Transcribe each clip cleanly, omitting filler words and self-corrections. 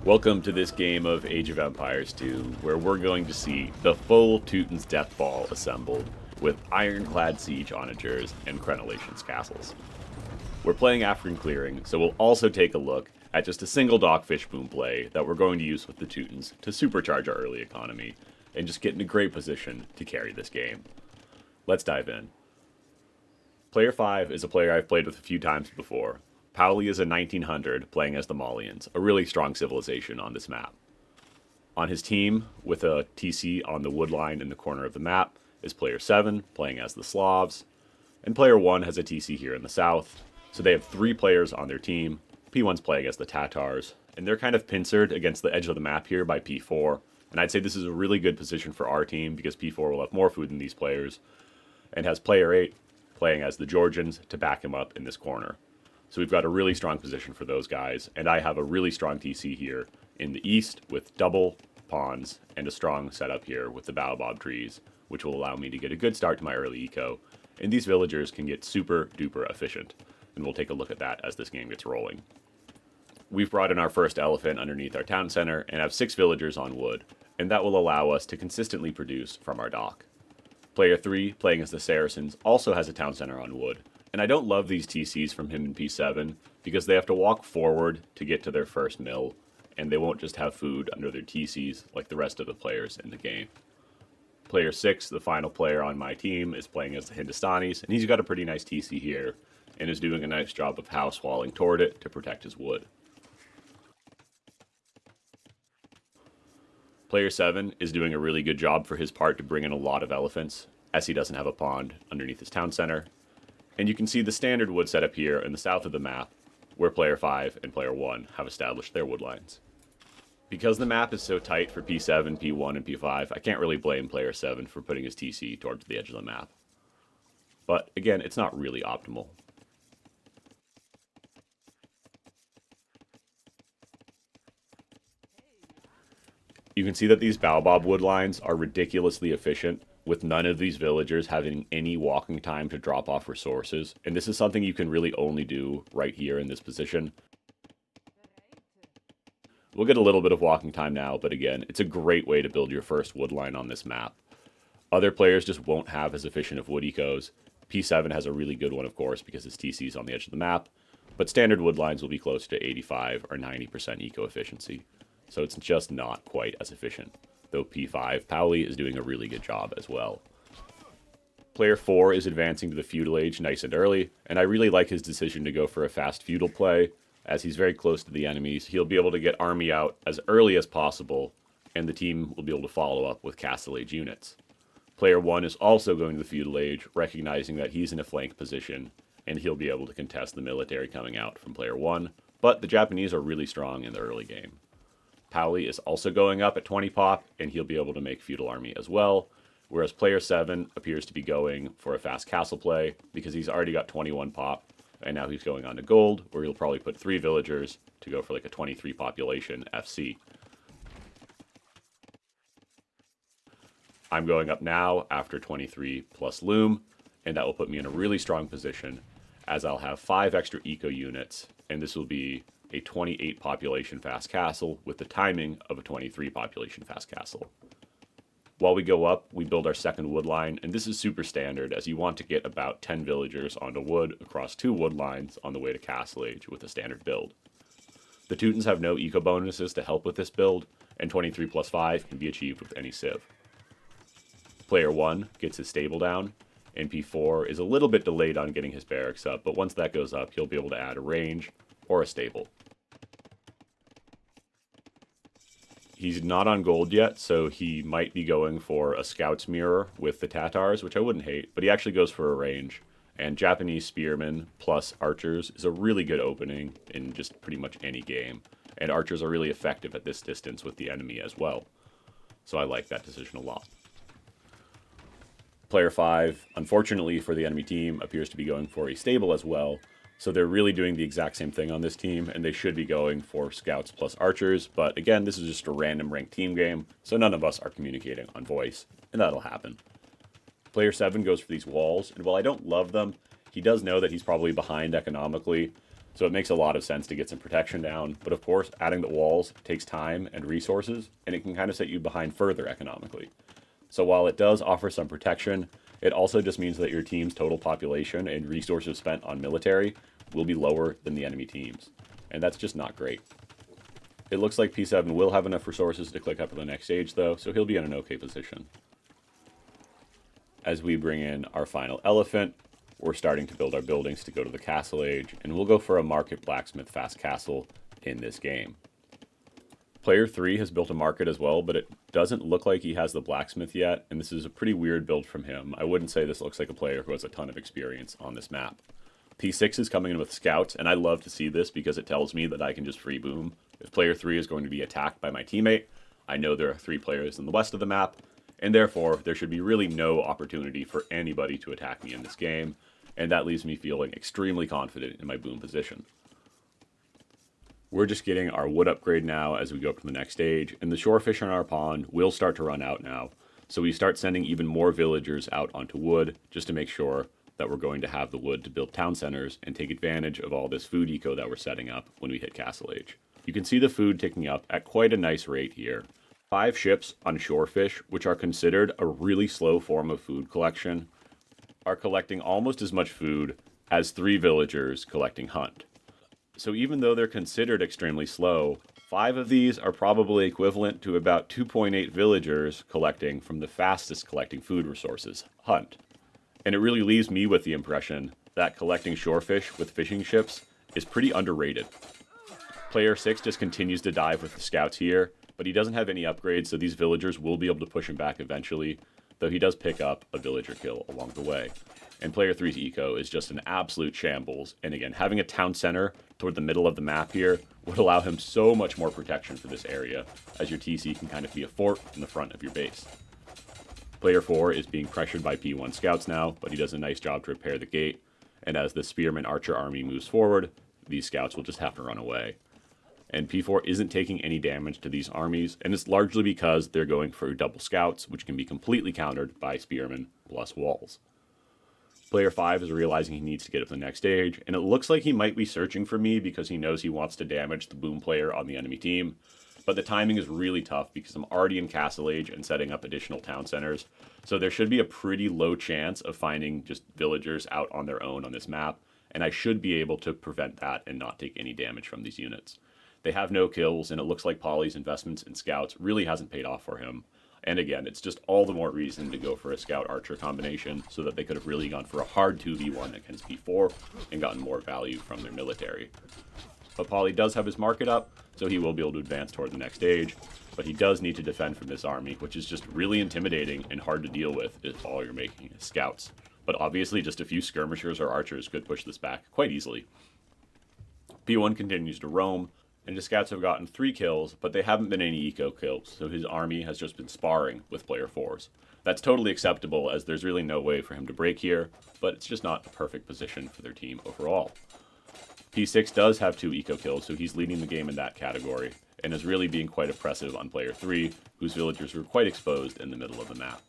Welcome to this game of Age of Empires 2, where we're going to see the full Teuton's Death Ball assembled with Ironclad Siege Onagers and Crenellations castles. We're playing African Clearing, so we'll also take a look at just a single dock fish boom play that we're going to use with the Teutons to supercharge our early economy and just get in a great position to carry this game. Let's dive in. Player 5 is a player I've played with a few times before. Pauli is a 1900 playing as the Malians, a really strong civilization on this map. On his team, with a TC on the wood line in the corner of the map, is player 7 playing as the Slavs, and player 1 has a TC here in the south, so they have 3 players on their team. P1's playing as the Tatars, and they're kind of pincered against the edge of the map here by P4, and I'd say this is a really good position for our team because P4 will have more food than these players, and has player 8 playing as the Georgians to back him up in this corner. So we've got a really strong position for those guys, and I have a really strong TC here in the east with double pawns and a strong setup here with the baobab trees, which will allow me to get a good start to my early eco, and these villagers can get super duper efficient, and we'll take a look at that as this game gets rolling. We've brought in our first elephant underneath our town center and have 6 villagers on wood, and that will allow us to consistently produce from our dock. Player 3, playing as the Saracens, also has a town center on wood, and I don't love these TCs from him in P7 because they have to walk forward to get to their first mill, and they won't just have food under their TCs like the rest of the players in the game. Player 6, the final player on my team, is playing as the Hindustanis, and he's got a pretty nice TC here, and is doing a nice job of house walling toward it to protect his wood. Player 7 is doing a really good job for his part to bring in a lot of elephants, as he doesn't have a pond underneath his town center. And you can see the standard wood setup here in the south of the map, where player 5 and player 1 have established their wood lines. Because the map is so tight for P7, P1, and P5, I can't really blame player 7 for putting his TC towards the edge of the map. But again, it's not really optimal. You can see that these baobab wood lines are ridiculously efficient, with none of these villagers having any walking time to drop off resources, and this is something you can really only do right here in this position. We'll get a little bit of walking time now, but again, it's a great way to build your first wood line on this map. Other players just won't have as efficient of wood ecos. P7 has a really good one, of course, because his TC is on the edge of the map, but standard wood lines will be close to 85 or 90% eco efficiency, so it's just not quite as efficient. Though P5, Pauli is doing a really good job as well. Player 4 is advancing to the feudal age nice and early, and I really like his decision to go for a fast feudal play. As he's very close to the enemies, he'll be able to get army out as early as possible, and the team will be able to follow up with castle age units. Player 1 is also going to the feudal age, recognizing that he's in a flank position, and he'll be able to contest the military coming out from player 1, but the Japanese are really strong in the early game. Pauli is also going up at 20 pop, and he'll be able to make feudal army as well, whereas player 7 appears to be going for a fast castle play because he's already got 21 pop, and now he's going on to gold, where he'll probably put 3 villagers to go for like a 23 population FC. I'm going up now after 23 plus loom, and that will put me in a really strong position as I'll have 5 extra eco units, and this will be a 28 population fast castle with the timing of a 23 population fast castle. While we go up, we build our second wood line, and this is super standard as you want to get about 10 villagers onto wood across 2 wood lines on the way to castle age with a standard build. The Teutons have no eco bonuses to help with this build, and 23 plus 5 can be achieved with any civ. Player 1 gets his stable down, and P4 is a little bit delayed on getting his barracks up, but once that goes up, he'll be able to add a range or a stable. He's not on gold yet, so he might be going for a scout's mirror with the Tatars, which I wouldn't hate, but he actually goes for a range. And Japanese spearmen plus archers is a really good opening in just pretty much any game. And archers are really effective at this distance with the enemy as well. So I like that decision a lot. Player 5, unfortunately for the enemy team, appears to be going for a stable as well. So they're really doing the exact same thing on this team, and they should be going for scouts plus archers, but again, this is just a random ranked team game, so none of us are communicating on voice, and that'll happen. Player 7 goes for these walls, and while I don't love them, he does know that he's probably behind economically, So it makes a lot of sense to get some protection down, but of course, adding the walls takes time and resources, and it can kind of set you behind further economically. So while it does offer some protection, it also just means that your team's total population and resources spent on military will be lower than the enemy team's, and that's just not great. It looks like P7 will have enough resources to click up to the next stage though, so he'll be in an okay position. As we bring in our final elephant, we're starting to build our buildings to go to the castle age, and we'll go for a market blacksmith fast castle in this game. Player 3 has built a market as well, but it doesn't look like he has the blacksmith yet, and this is a pretty weird build from him. I wouldn't say this looks like a player who has a ton of experience on this map. P6 is coming in with scouts, and I love to see this because it tells me that I can just free boom. If player 3 is going to be attacked by my teammate, I know there are 3 players in the west of the map, and therefore there should be really no opportunity for anybody to attack me in this game, and that leaves me feeling extremely confident in my boom position. We're just getting our wood upgrade now as we go up to the next stage, and the shorefish in our pond will start to run out now, so we start sending even more villagers out onto wood just to make sure that we're going to have the wood to build town centers and take advantage of all this food eco that we're setting up when we hit castle age. You can see the food ticking up at quite a nice rate here. 5 ships on shorefish, which are considered a really slow form of food collection, are collecting almost as much food as 3 villagers collecting hunt. So even though they're considered extremely slow, 5 of these are probably equivalent to about 2.8 villagers collecting from the fastest collecting food resources, hunt. And it really leaves me with the impression that collecting shorefish with fishing ships is pretty underrated. Player 6 just continues to dive with the scouts here, but he doesn't have any upgrades, so these villagers will be able to push him back eventually, though he does pick up a villager kill along the way. And player 3's eco is just an absolute shambles, and again, having a town center toward the middle of the map here would allow him so much more protection for this area, as your TC can kind of be a fort in the front of your base. Player 4 is being pressured by P1 scouts now, but he does a nice job to repair the gate, and as the spearman archer army moves forward, these scouts will just have to run away. And P4 isn't taking any damage to these armies, and it's largely because they're going for double scouts, which can be completely countered by spearmen plus walls. Player 5 is realizing he needs to get up to the next stage, and it looks like he might be searching for me because he knows he wants to damage the boom player on the enemy team. But the timing is really tough because I'm already in Castle Age and setting up additional town centers, so there should be a pretty low chance of finding just villagers out on their own on this map, and I should be able to prevent that and not take any damage from these units. They have no kills, and it looks like Polly's investments in scouts really hasn't paid off for him. And again, it's just all the more reason to go for a scout-archer combination so that they could have really gone for a hard 2v1 against P4 and gotten more value from their military. But Polly does have his market up, so he will be able to advance toward the next stage, but he does need to defend from this army, which is just really intimidating and hard to deal with if all you're making is scouts. But obviously, just a few skirmishers or archers could push this back quite easily. P1 continues to roam, and his scouts have gotten 3 kills, but they haven't been any eco kills, so his army has just been sparring with player 4's. That's totally acceptable, as there's really no way for him to break here, but it's just not a perfect position for their team overall. P6 does have 2 eco kills, so he's leading the game in that category, and is really being quite oppressive on player 3, whose villagers were quite exposed in the middle of the map.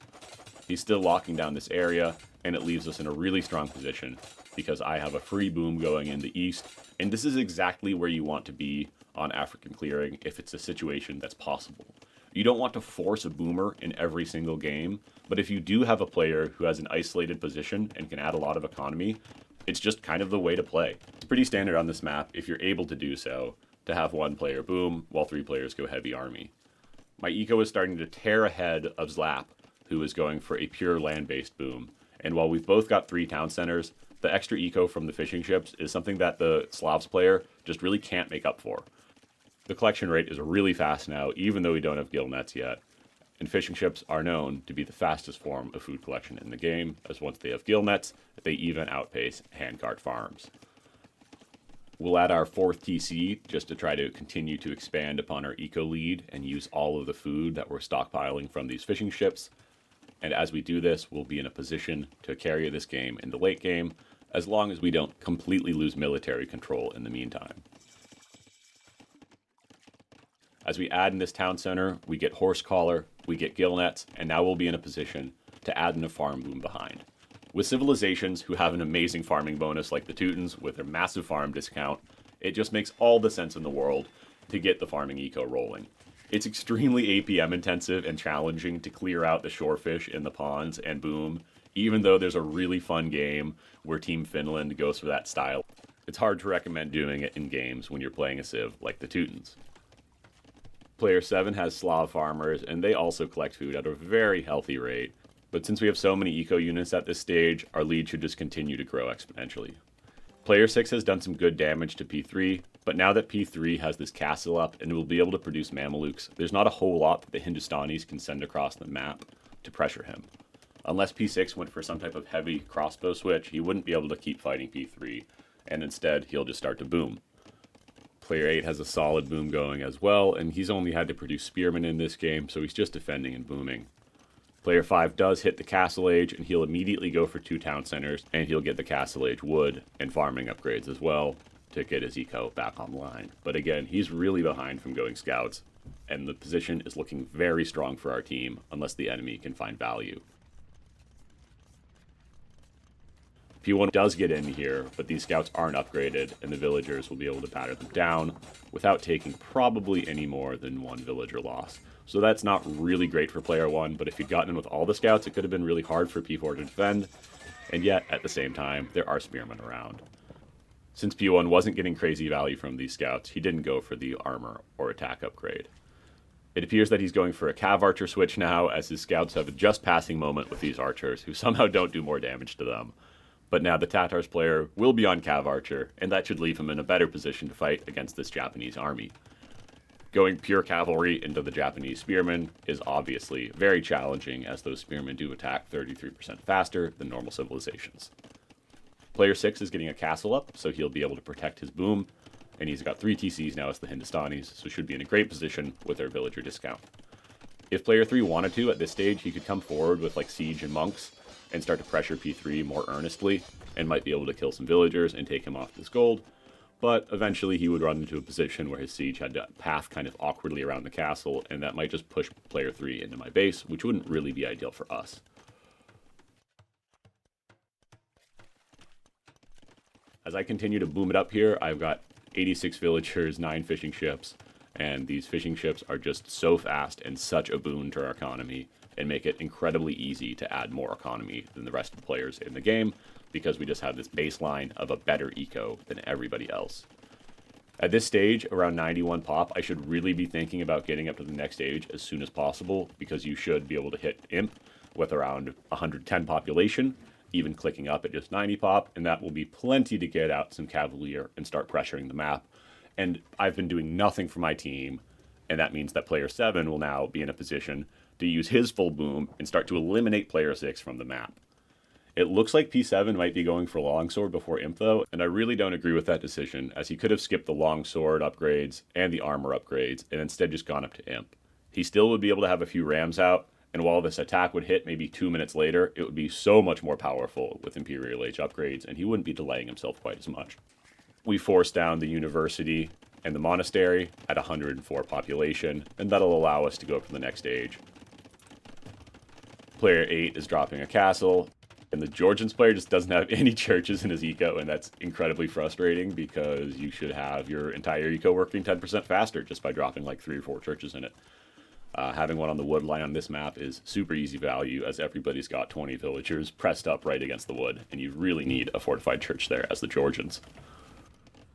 He's still locking down this area, and it leaves us in a really strong position, because I have a free boom going in the east, and this is exactly where you want to be on African clearing if it's a situation that's possible. You don't want to force a boomer in every single game, but if you do have a player who has an isolated position and can add a lot of economy, it's just kind of the way to play. It's pretty standard on this map, if you're able to do so, to have 1 player boom while 3 players go heavy army. My eco is starting to tear ahead of Zlap, who is going for a pure land-based boom, and while we've both got 3 town centers, the extra eco from the fishing ships is something that the Slavs player just really can't make up for. The collection rate is really fast now, even though we don't have gill nets yet, and fishing ships are known to be the fastest form of food collection in the game, as once they have gill nets, they even outpace handguard farms. We'll add our 4th TC just to try to continue to expand upon our eco lead and use all of the food that we're stockpiling from these fishing ships, and as we do this, we'll be in a position to carry this game in the late game, as long as we don't completely lose military control in the meantime. As we add in this town center, we get horse collar, we get gill nets, and now we'll be in a position to add in a farm boom behind. With civilizations who have an amazing farming bonus like the Teutons with their massive farm discount, it just makes all the sense in the world to get the farming eco rolling. It's extremely APM intensive and challenging to clear out the shorefish in the ponds and boom, even though there's a really fun game where Team Finland goes for that style. It's hard to recommend doing it in games when you're playing a civ like the Teutons. Player 7 has Slav farmers, and they also collect food at a very healthy rate. But since we have so many eco units at this stage, our lead should just continue to grow exponentially. Player 6 has done some good damage to P3, but now that P3 has this castle up and will be able to produce Mamelukes, there's not a whole lot that the Hindustanis can send across the map to pressure him. Unless P6 went for some type of heavy crossbow switch, he wouldn't be able to keep fighting P3, and instead he'll just start to boom. Player 8 has a solid boom going as well, and he's only had to produce spearmen in this game, so he's just defending and booming. Player 5 does hit the Castle Age, and he'll immediately go for 2 town centers, and he'll get the Castle Age wood and farming upgrades as well to get his eco back online. But again, he's really behind from going scouts, and the position is looking very strong for our team unless the enemy can find value. P1 does get in here, but these scouts aren't upgraded, and the villagers will be able to batter them down without taking probably any more than 1 villager loss. So that's not really great for player 1, but if you'd gotten in with all the scouts, it could have been really hard for P4 to defend, and yet, at the same time, there are spearmen around. Since P1 wasn't getting crazy value from these scouts, he didn't go for the armor or attack upgrade. It appears that he's going for a Cav Archer switch now, as his scouts have a just passing moment with these archers, who somehow don't do more damage to them. But now the Tatars player will be on Cav Archer, and that should leave him in a better position to fight against this Japanese army. Going pure cavalry into the Japanese spearmen is obviously very challenging, as those spearmen do attack 33% faster than normal civilizations. Player 6 is getting a castle up, so he'll be able to protect his boom, and he's got 3 TCs now as the Hindustanis, so should be in a great position with their villager discount. If player 3 wanted to at this stage, he could come forward with like siege and monks, and start to pressure P3 more earnestly, and might be able to kill some villagers and take him off this gold, but eventually he would run into a position where his siege had to path kind of awkwardly around the castle, and that might just push player 3 into my base, which wouldn't really be ideal for us. As I continue to boom it up here, I've got 86 villagers, 9 fishing ships, and these fishing ships are just so fast and such a boon to our economy, and make it incredibly easy to add more economy than the rest of the players in the game, because we just have this baseline of a better eco than everybody else. At this stage, around 91 pop, I should really be thinking about getting up to the next stage as soon as possible, because you should be able to hit Imp with around 110 population, even clicking up at just 90 pop, and that will be plenty to get out some Cavalier and start pressuring the map. And I've been doing nothing for my team, and that means that player 7 will now be in a position to use his full boom and start to eliminate player 6 from the map. It looks like P7 might be going for longsword before Imp though, and I really don't agree with that decision, as he could have skipped the longsword upgrades and the armor upgrades and instead just gone up to Imp. He still would be able to have a few rams out, and while this attack would hit maybe 2 minutes later, it would be so much more powerful with Imperial Age upgrades, and he wouldn't be delaying himself quite as much. We force down the university and the monastery at 104 population, and that'll allow us to go up to the next stage. Player 8 is dropping a castle, and the Georgians player just doesn't have any churches in his eco, and that's incredibly frustrating because you should have your entire eco working 10% faster just by dropping like 3 or 4 churches in it. Having one on the wood line on this map is super easy value, as everybody's got 20 villagers pressed up right against the wood, and you really need a fortified church there as the Georgians.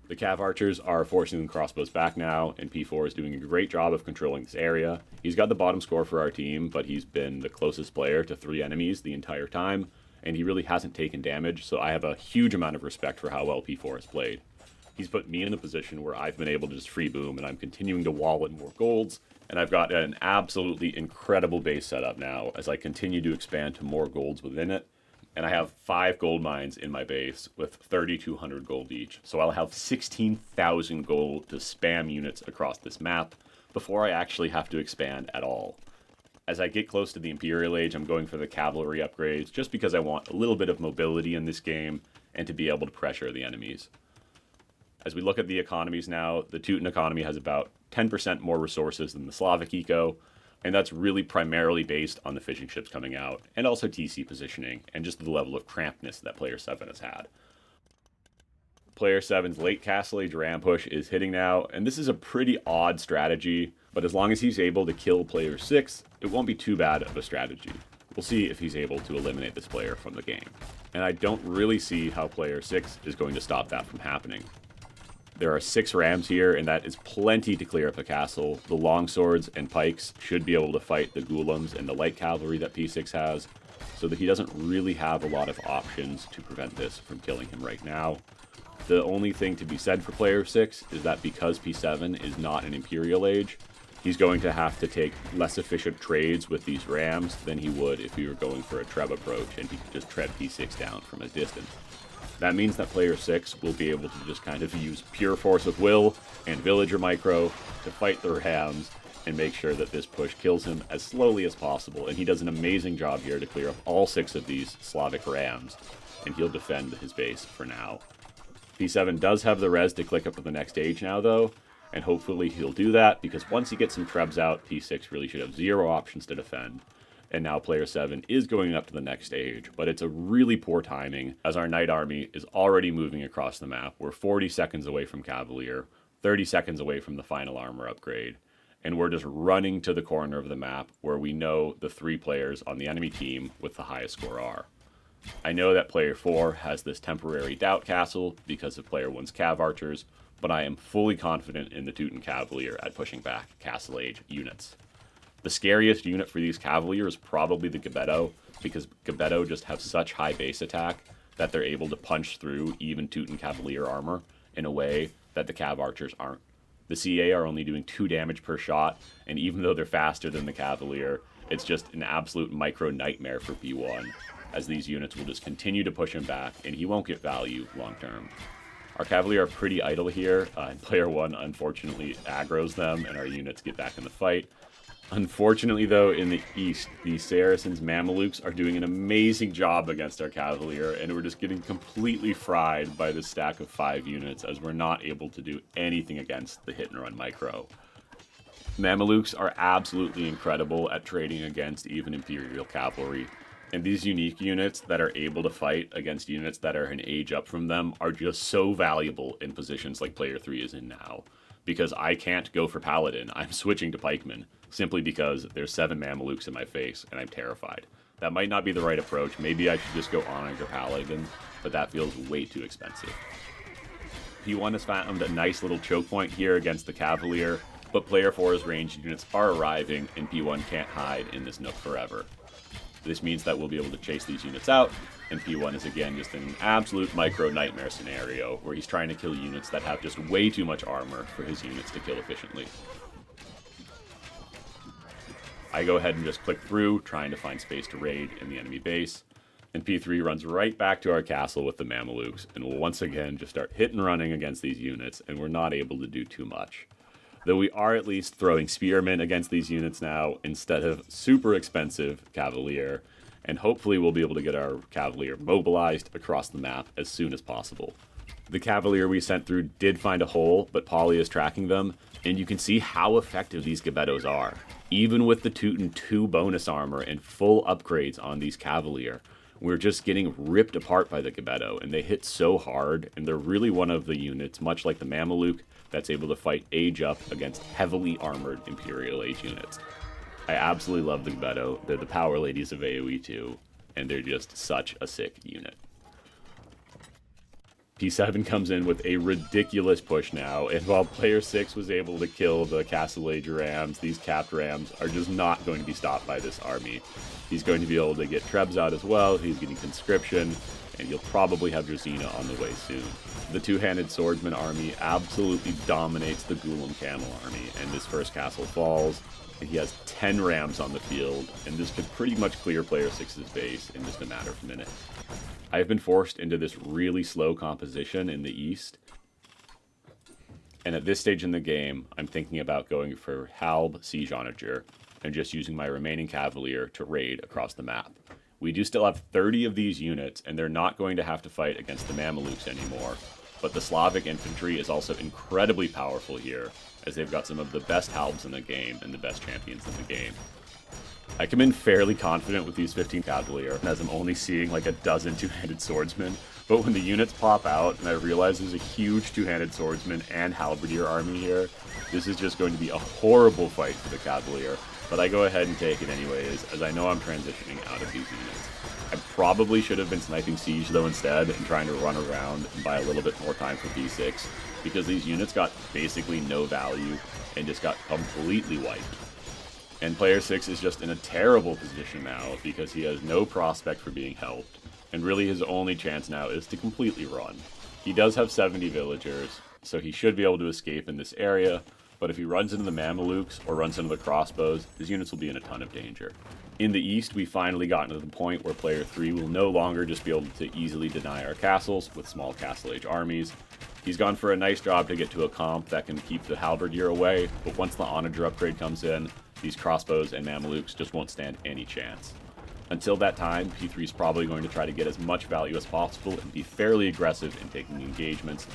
The Cav Archers are forcing the crossbows back now, and P4 is doing a great job of controlling this area. He's got the bottom score for our team, but he's been the closest player to 3 enemies the entire time, and he really hasn't taken damage, so I have a huge amount of respect for how well P4 has played. He's put me in a position where I've been able to just free boom, and I'm continuing to wall in more golds, and I've got an absolutely incredible base setup now as I continue to expand to more golds within it. And I have 5 gold mines in my base with 3,200 gold each. So I'll have 16,000 gold to spam units across this map before I actually have to expand at all. As I get close to the Imperial Age, I'm going for the cavalry upgrades just because I want a little bit of mobility in this game and to be able to pressure the enemies. As we look at the economies now, the Teuton economy has about 10% more resources than the Slavic eco, And that's really primarily based on the fishing ships coming out, and also TC positioning, and just the level of crampedness that Player 7 has had. Player 7's late Castle Age ram push is hitting now, and this is a pretty odd strategy, but as long as he's able to kill Player 6, it won't be too bad of a strategy. We'll see if he's able to eliminate this player from the game. And I don't really see how Player 6 is going to stop that from happening. There are 6 rams here, and that is plenty to clear up the castle. The longswords and pikes should be able to fight the ghouls and the light cavalry that P6 has, so that he doesn't really have a lot of options to prevent this from killing him right now. The only thing to be said for Player 6 is that because P7 is not an Imperial Age, he's going to have to take less efficient trades with these rams than he would if he were going for a Treb approach and he could just tread P6 down from a distance. That means that Player 6 will be able to just kind of use pure force of will and villager micro to fight the rams and make sure that this push kills him as slowly as possible. And he does an amazing job here to clear up all 6 of these Slavic rams, and he'll defend his base for now. P7 does have the res to click up to the next stage now, though, and hopefully he'll do that, because once he gets some Trebs out, P6 really should have 0 options to defend. And now Player 7 is going up to the next stage, but it's a really poor timing, as our Knight Army is already moving across the map. We're 40 seconds away from Cavalier, 30 seconds away from the final armor upgrade, and we're just running to the corner of the map where we know the 3 players on the enemy team with the highest score are. I know that Player 4 has this temporary doubt castle because of Player 1's Cav Archers, but I am fully confident in the Teuton Cavalier at pushing back Castle Age units. The scariest unit for these Cavalier is probably the Gebetto, because Gebetto just have such high base attack that they're able to punch through even Teuton Cavalier armor in a way that the Cav Archers aren't. The CA are only doing 2 damage per shot, and even though they're faster than the Cavalier, it's just an absolute micro nightmare for P1, as these units will just continue to push him back, and he won't get value long term. Our Cavalier are pretty idle here, and Player 1 unfortunately aggroes them, and our units get back in the fight. Unfortunately, though, in the east, the Saracens' Mamelukes are doing an amazing job against our Cavalier, and we're just getting completely fried by this stack of 5 units, as we're not able to do anything against the hit-and-run micro. Mamelukes are absolutely incredible at trading against even Imperial Cavalry, and these unique units that are able to fight against units that are an age up from them are just so valuable in positions like Player 3 is in now. Because I can't go for Paladin, I'm switching to Pikeman, simply because there's 7 Mamelukes in my face, and I'm terrified. That might not be the right approach. Maybe I should just go Onager Paladin, but that feels way too expensive. P1 has found a nice little choke point here against the Cavalier, but Player 4's ranged units are arriving, and P1 can't hide in this nook forever. This means that we'll be able to chase these units out, and P1 is again just in an absolute micro nightmare scenario where he's trying to kill units that have just way too much armor for his units to kill efficiently. I go ahead and just click through, trying to find space to raid in the enemy base, and P3 runs right back to our castle with the Mamelukes, and will once again just start hit and running against these units, and we're not able to do too much. Though we are at least throwing spearmen against these units now instead of super expensive Cavalier, and hopefully we'll be able to get our Cavalier mobilized across the map as soon as possible. The Cavalier we sent through did find a hole, but Polly is tracking them, and you can see how effective these Gebettos are. Even with the Teuton 2 bonus armor and full upgrades on these Cavalier, we're just getting ripped apart by the Gebetto, and they hit so hard, and they're really one of the units, much like the Mameluke, that's able to fight age up against heavily armored Imperial Age units. I absolutely love the Gebetto. They're the power ladies of AoE2, and they're just such a sick unit. P7 comes in with a ridiculous push now, and while Player 6 was able to kill the Castle Age rams, these capped rams are just not going to be stopped by this army. He's going to be able to get Trebs out as well, he's getting Conscription, and he'll probably have Drazina on the way soon. The two-handed swordsman army absolutely dominates the Ghoulam camel army, and this first castle falls, and he has 10 rams on the field, and this could pretty much clear Player 6's base in just a matter of minutes. I have been forced into this really slow composition in the east, and at this stage in the game, I'm thinking about going for Halb Siege Onager, and just using my remaining Cavalier to raid across the map. We do still have 30 of these units, and they're not going to have to fight against the Mamelukes anymore, but the Slavic infantry is also incredibly powerful here, as they've got some of the best halbs in the game and the best champions in the game. I come in fairly confident with these 15 Cavalier, as I'm only seeing like a dozen two-handed swordsmen, but when the units pop out and I realize there's a huge two-handed swordsman and halberdier army here, this is just going to be a horrible fight for the Cavalier, but I go ahead and take it anyways, as I know I'm transitioning out of these units. I probably should have been sniping Siege though instead and trying to run around and buy a little bit more time for B6, because these units got basically no value and just got completely wiped. And player 6 is just in a terrible position now because he has no prospect for being helped, and really his only chance now is to completely run. He does have 70 villagers, so he should be able to escape in this area, but if he runs into the Mamelukes or runs into the crossbows, his units will be in a ton of danger. In the east, we finally gotten to the point where player 3 will no longer just be able to easily deny our castles with small castle age armies. He's gone for a nice job to get to a comp that can keep the halberdier away, but once the Onager upgrade comes in, these crossbows and Mamelukes just won't stand any chance. Until that time, P3 is probably going to try to get as much value as possible and be fairly aggressive in taking engagements.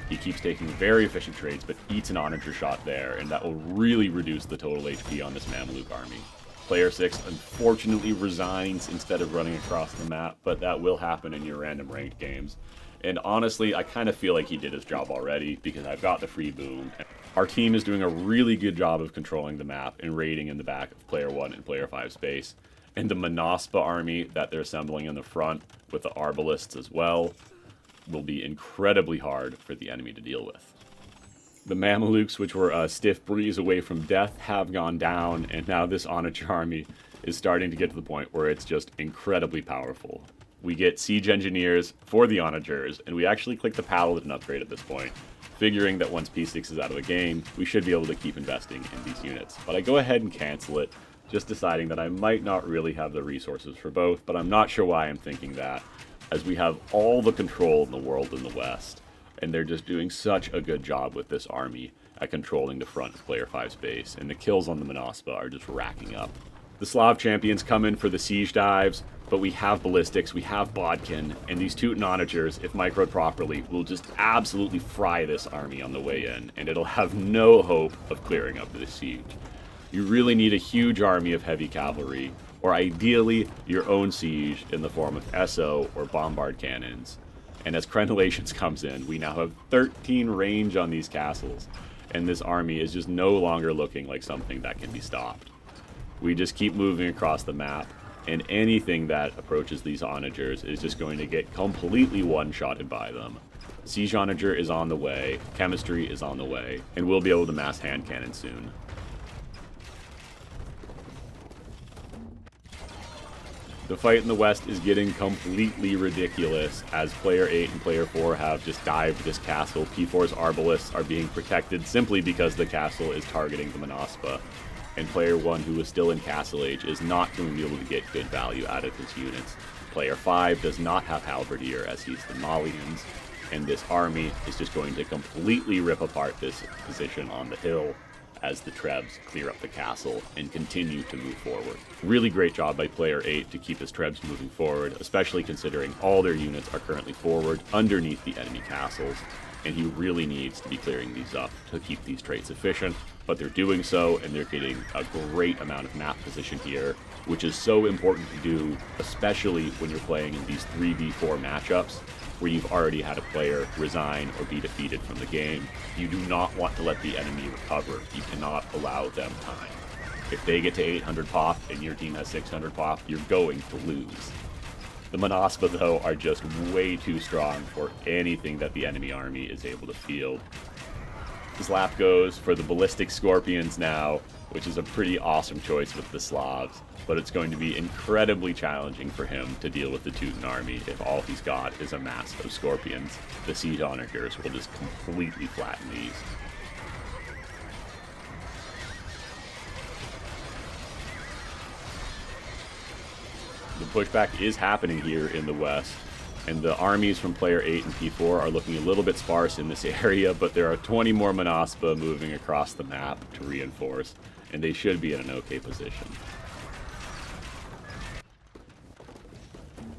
He keeps taking very efficient trades, but eats an Onager shot there, and that will really reduce the total HP on this Mameluke army. Player 6 unfortunately resigns instead of running across the map, but that will happen in your random ranked games. And honestly, I kind of feel like he did his job already, because I've got the free boom. Our team is doing a really good job of controlling the map and raiding in the back of player 1 and player 5 space. And the Monaspa army that they're assembling in the front, with the arbalists as well, will be incredibly hard for the enemy to deal with. The Mamelukes, which were a stiff breeze away from death, have gone down, and now this Onager army is starting to get to the point where it's just incredibly powerful. We get siege engineers for the Onagers, and we actually click the paladin upgrade at this point, figuring that once P6 is out of the game, we should be able to keep investing in these units. But I go ahead and cancel it, just deciding that I might not really have the resources for both, but I'm not sure why I'm thinking that, as we have all the control in the world in the West, and they're just doing such a good job with this army at controlling the front of player 5 space, and the kills on the Monaspa are just racking up. The Slav champions come in for the siege dives, but we have ballistics, we have bodkin, and these Teuton onagers, if microed properly, will just absolutely fry this army on the way in, and it'll have no hope of clearing up this siege. You really need a huge army of heavy cavalry, or ideally your own siege in the form of SO or bombard cannons. And as Crenellations comes in, we now have 13 range on these castles, and this army is just no longer looking like something that can be stopped. We just keep moving across the map, and anything that approaches these onagers is just going to get completely one-shotted by them. Siege onager is on the way, chemistry is on the way, and we'll be able to mass hand cannon soon. The fight in the West is getting completely ridiculous, as player 8 and player 4 have just dived this castle. P4's arbalists are being protected simply because the castle is targeting the Monaspa, and player 1, who is still in castle age, is not going to be able to get good value out of his units. Player 5 does not have halberdier, as he's the Malians, and this army is just going to completely rip apart this position on the hill as the Trebs clear up the castle and continue to move forward. Really great job by player 8 to keep his Trebs moving forward, especially considering all their units are currently forward underneath the enemy castles, and he really needs to be clearing these up to keep these traits efficient, but they're doing so, and they're getting a great amount of map position here, which is so important to do, especially when you're playing in these 3v4 matchups, where you've already had a player resign or be defeated from the game. You do not want to let the enemy recover. You cannot allow them time. If they get to 800 pop and your team has 600 pop, you're going to lose. The Monaspa, though, are just way too strong for anything that the enemy army is able to field. Zlap goes for the ballistic scorpions now, which is a pretty awesome choice with the Slavs, but it's going to be incredibly challenging for him to deal with the Teuton army if all he's got is a mass of scorpions. The siege onagers will just completely flatten these. The pushback is happening here in the West, and the armies from player 8 and P4 are looking a little bit sparse in this area, but there are 20 more Monaspa moving across the map to reinforce, and they should be in an okay position.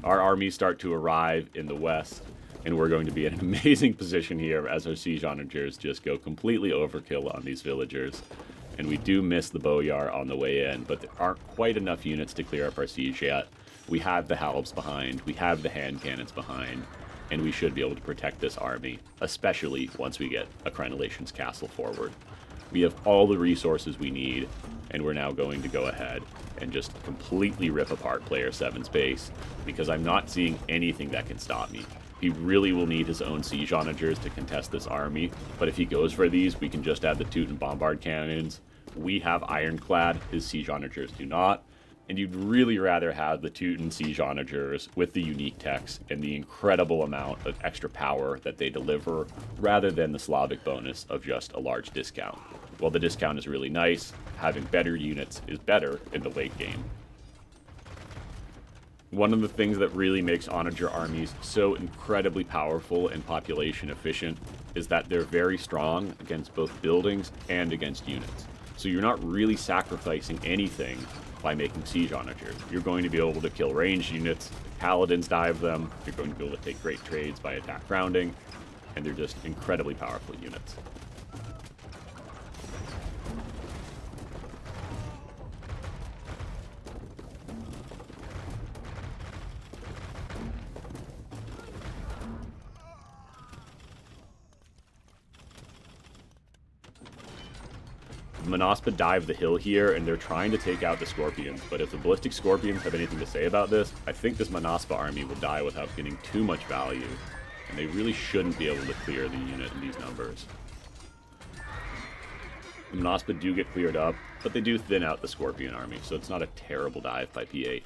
Our armies start to arrive in the West, and we're going to be in an amazing position here as our siege onagers just go completely overkill on these villagers. And we do miss the Boyar on the way in, but there aren't quite enough units to clear up our siege yet. We have the halbs behind, we have the hand cannons behind, and we should be able to protect this army, especially once we get a Crenellations castle forward. We have all the resources we need, and we're now going to go ahead and just completely rip apart player 7's base, because I'm not seeing anything that can stop me. He really will need his own siege onagers to contest this army, but if he goes for these, we can just add the Teuton bombard cannons. We have Ironclad, his siege onagers do not, and you'd really rather have the Teuton siege onagers with the unique techs and the incredible amount of extra power that they deliver, rather than the Slavic bonus of just a large discount. While the discount is really nice, having better units is better in the late game. One of the things that really makes onager armies so incredibly powerful and population efficient is that they're very strong against both buildings and against units. So you're not really sacrificing anything by making siege onagers. You're going to be able to kill ranged units, paladins dive them, you're going to be able to take great trades by attack grounding, and they're just incredibly powerful units. Monaspa dive the hill here, and they're trying to take out the Scorpions, but if the Ballistic Scorpions have anything to say about this, I think this Monaspa army will die without getting too much value, and they really shouldn't be able to clear the unit in these numbers. The Monaspa do get cleared up, but they do thin out the Scorpion army, so it's not a terrible dive by P8.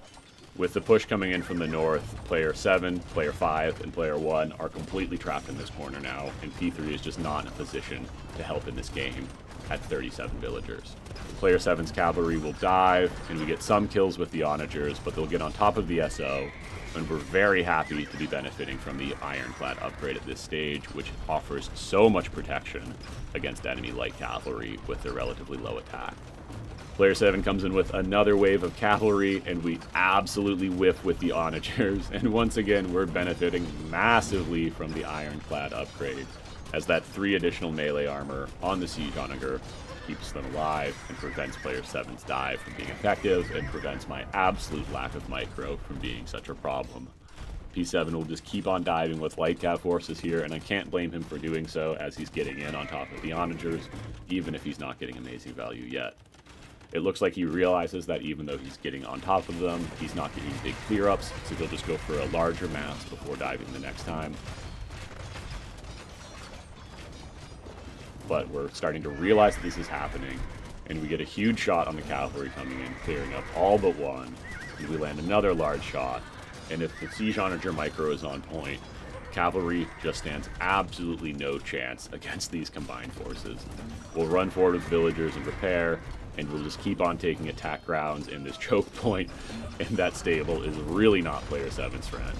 With the push coming in from the north, player 7, player 5, and player 1 are completely trapped in this corner now, and P3 is just not in a position to help in this game at 37 villagers. Player 7's cavalry will dive, and we get some kills with the onagers, but they'll get on top of the SO, and we're very happy to be benefiting from the Ironclad upgrade at this stage, which offers so much protection against enemy light cavalry with their relatively low attack. Player 7 comes in with another wave of cavalry, and we absolutely whiff with the onagers, and once again we're benefiting massively from the Ironclad upgrade, as that 3 additional melee armor on the siege onager keeps them alive and prevents player 7's dive from being effective, and prevents my absolute lack of micro from being such a problem. P7 will just keep on diving with light cav forces here, and I can't blame him for doing so, as he's getting in on top of the onagers, even if he's not getting amazing value yet. It looks like he realizes that even though he's getting on top of them, he's not getting big clear-ups, so he'll just go for a larger mass before diving the next time. But we're starting to realize that this is happening, and we get a huge shot on the cavalry coming in, clearing up all but one, and we land another large shot, and if the siege onager micro is on point, cavalry just stands absolutely no chance against these combined forces. We'll run forward with villagers and repair, and we'll just keep on taking attack grounds in this choke point, and that stable is really not player 7's friend.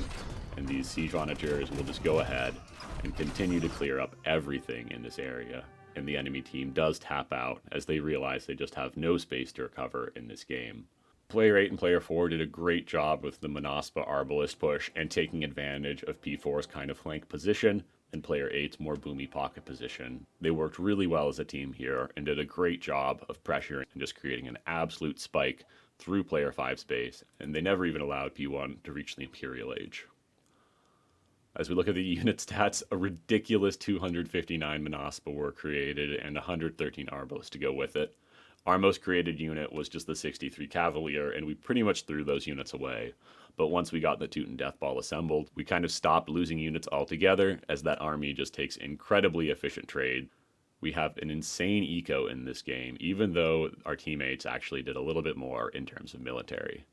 And these siege onagers will just go ahead and continue to clear up everything in this area, and the enemy team does tap out as they realize they just have no space to recover in this game. Player 8 and player 4 did a great job with the Monaspa Arbalist push and taking advantage of P4's kind of flank position and player 8's more boomy pocket position. They worked really well as a team here and did a great job of pressuring and just creating an absolute spike through player 5's base, and they never even allowed P1 to reach the Imperial Age. As we look at the unit stats, a ridiculous 259 Monaspa were created and 113 Arbalists to go with it. Our most created unit was just the 63 Cavalier, and we pretty much threw those units away. But once we got the Teuton Death Ball assembled, we kind of stopped losing units altogether, as that army just takes incredibly efficient trade. We have an insane eco in this game, even though our teammates actually did a little bit more in terms of military.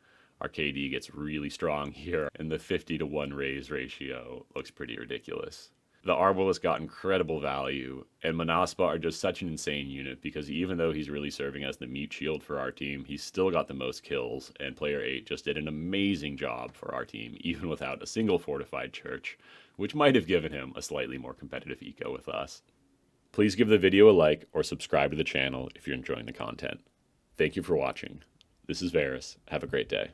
Our KD gets really strong here, and the 50-to-1 raise ratio looks pretty ridiculous. The Arbalist got incredible value, and Monaspa are just such an insane unit because even though he's really serving as the meat shield for our team, he's still got the most kills, and player 8 just did an amazing job for our team, even without a single fortified church, which might have given him a slightly more competitive eco with us. Please give the video a like or subscribe to the channel if you're enjoying the content. Thank you for watching. This is Varus. Have a great day.